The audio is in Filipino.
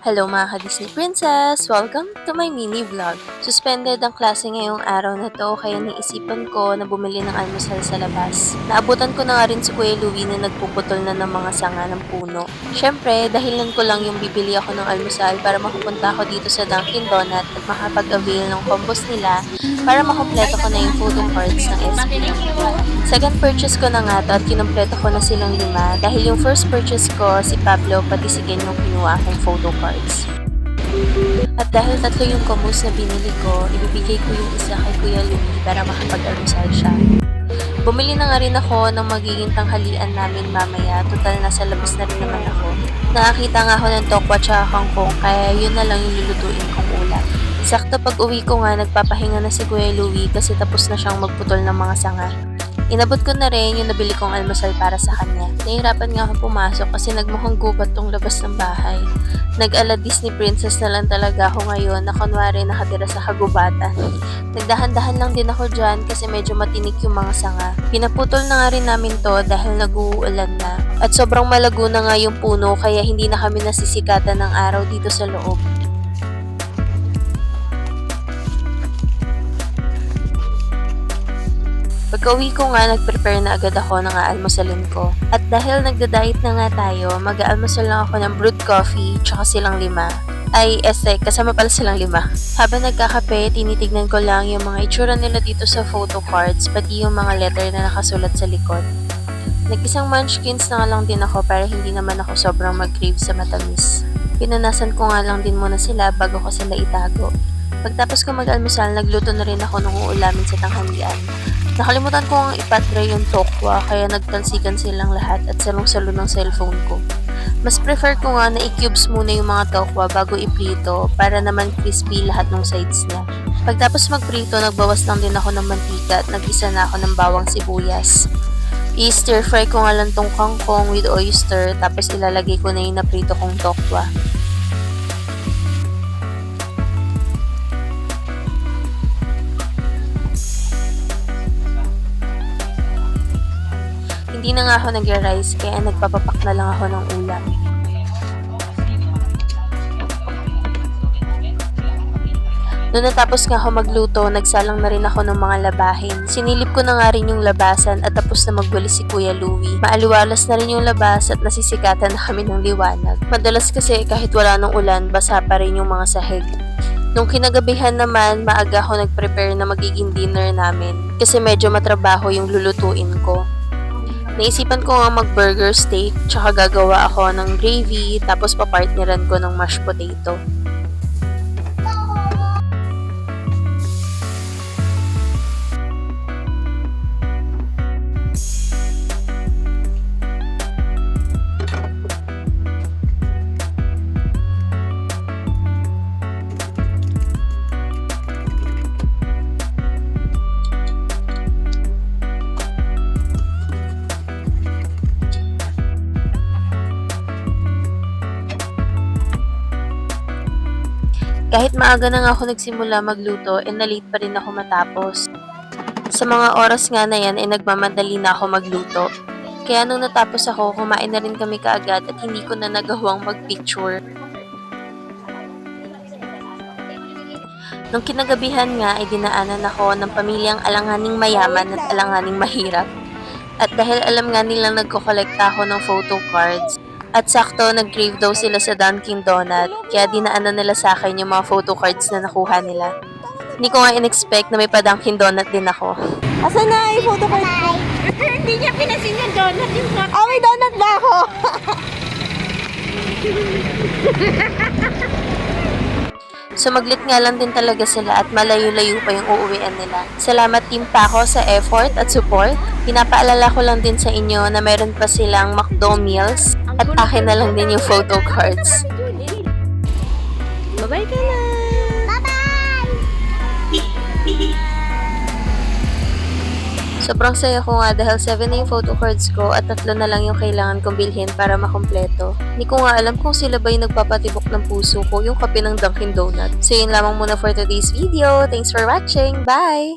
Hello mga ka-Disney Princess! Welcome to my mini vlog. Suspended ang klase ngayong araw na to kaya naisipan ko na bumili ng almusal sa labas. Naabutan ko na nga rin si Kuya Louie na nagpuputol na ng mga sanga ng puno. Syempre, dahilan ko lang yung bibili ako ng almusal para makapunta ako dito sa Dunkin Donut at makapag-avail ng combos nila para makompleto ko na yung photo cards ng SB. Second purchase ko na nga to at kinumpleto ko na silang 5 dahil yung first purchase ko si Pablo pati si Gen yung kinuha akong photo cards. At dahil 3 yung combos na binili ko, ibibigay ko yung isa kay Kuya Louie para makapag-almusal siya. Bumili na nga rin ako ng magiging tanghalian namin mamaya, total nasa labas na rin naman ako. Nakakita nga ako ng tokwa tsaka kangkong kaya yun na lang yung lulutuin kong ulam. Sakto pag uwi ko nga, nagpapahinga na si Kuya Louie kasi tapos na siyang magputol ng mga sanga. Inabot ko na rin yung nabili kong almusal para sa kanya. Nahirapan nga ako pumasok kasi nagmukhang gubat tong labas ng bahay. Nag-ala Disney Princess na lang talaga ako ngayon na kunwari nakatira sa kagubatan. Nagdahan-dahan lang din ako dyan kasi medyo matinik yung mga sanga. Pinaputol na nga rin namin to dahil nag-uulan na. At sobrang malago na nga yung puno kaya hindi na kami nasisikatan ng araw dito sa loob. Pagka-uwi ko nga, nag-prepare na agad ako ng aalmusalin ko. At dahil nagda-diet na nga tayo, mag-aalmusal lang ako ng brewed coffee tsaka silang 5. Kasama pala silang 5. Habang nagkakape, tinitignan ko lang yung mga itsura nila dito sa photo cards, pati yung mga letter na nakasulat sa likod. Nag-isang munchkins na nga lang din ako para hindi naman ako sobrang mag-crave sa matamis. Pinanasan ko nga lang din muna sila bago ko sila itago. Pagtapos ko mag-almusal, nagluto na rin ako ng uulamin sa tanghalian. Nakalimutan ko ang ipatry yung tokwa kaya nagtalsikan silang lahat at salong-salo ng cellphone ko. Mas prefer ko nga na i-cubes muna yung mga tokwa bago iprito para naman crispy lahat ng sides niya. Pagtapos magprito, nagbawas lang din ako ng mantika at nag-isa na ako ng bawang sibuyas. I-stir fry ko nga lang tong kangkong with oyster tapos ilalagay ko na yung naprito kong tokwa. Hindi na nga ako nag-rice kaya nagpapapak na lang ako ng ulam. Noong natapos nga ako magluto, nagsalang na rin ako ng mga labahin. Sinilip ko na nga rin yung labasan at tapos na magwalis si Kuya Louie. Maaliwalas na rin yung labas at nasisikatan na kami ng liwanag. Madalas kasi kahit wala ng ulan, basa pa rin yung mga sahig. Nung kinagabihan naman, maaga ako nag-prepare na magiging dinner namin kasi medyo matrabaho yung lulutuin ko. Naisipan ko nga mag-burger steak, tsaka gagawa ako ng gravy, tapos papartneran ko ng mashed potato. Kahit maaga na nga ako nagsimula magluto, na-late pa rin ako matapos. Sa mga oras nga na yan, nagmamadali na ako magluto. Kaya nung natapos ako, kumain na rin kami kaagad at hindi ko na nagawang mag-picture. Nung kinagabihan nga, dinaanan ako ng pamilyang alanganing mayaman at alanganing mahirap. At dahil alam nga nilang nagko-kolekta ako ng photo cards, at sakto, nag-crave daw sila sa Dunkin Donut, kaya dinaanan nila sa akin yung mga photo cards na nakuha nila. Hindi ko nga in-expect na may pa-Dunkin Donut din ako. Asan na yung photo card ko? Hindi niya pinasin yung donut yung sa... Ah, may donut ba ako? Sumaglit nga lang din talaga sila at malayo-layo pa yung uuwian nila. Salamat Team Paco sa effort at support. Pinapaalala ko lang din sa inyo na meron pa silang McDo meals at akin na lang din yung photo cards. Bye-bye ka na! Sobrang saya ko nga dahil 7 na yung photo cards ko at 3 na lang yung kailangan kong bilhin para makumpleto. Hindi ko nga alam kung sila ba yung nagpapatibok ng puso ko yung kape ng Dunkin Donut. So yun lamang muna for today's video. Thanks for watching. Bye!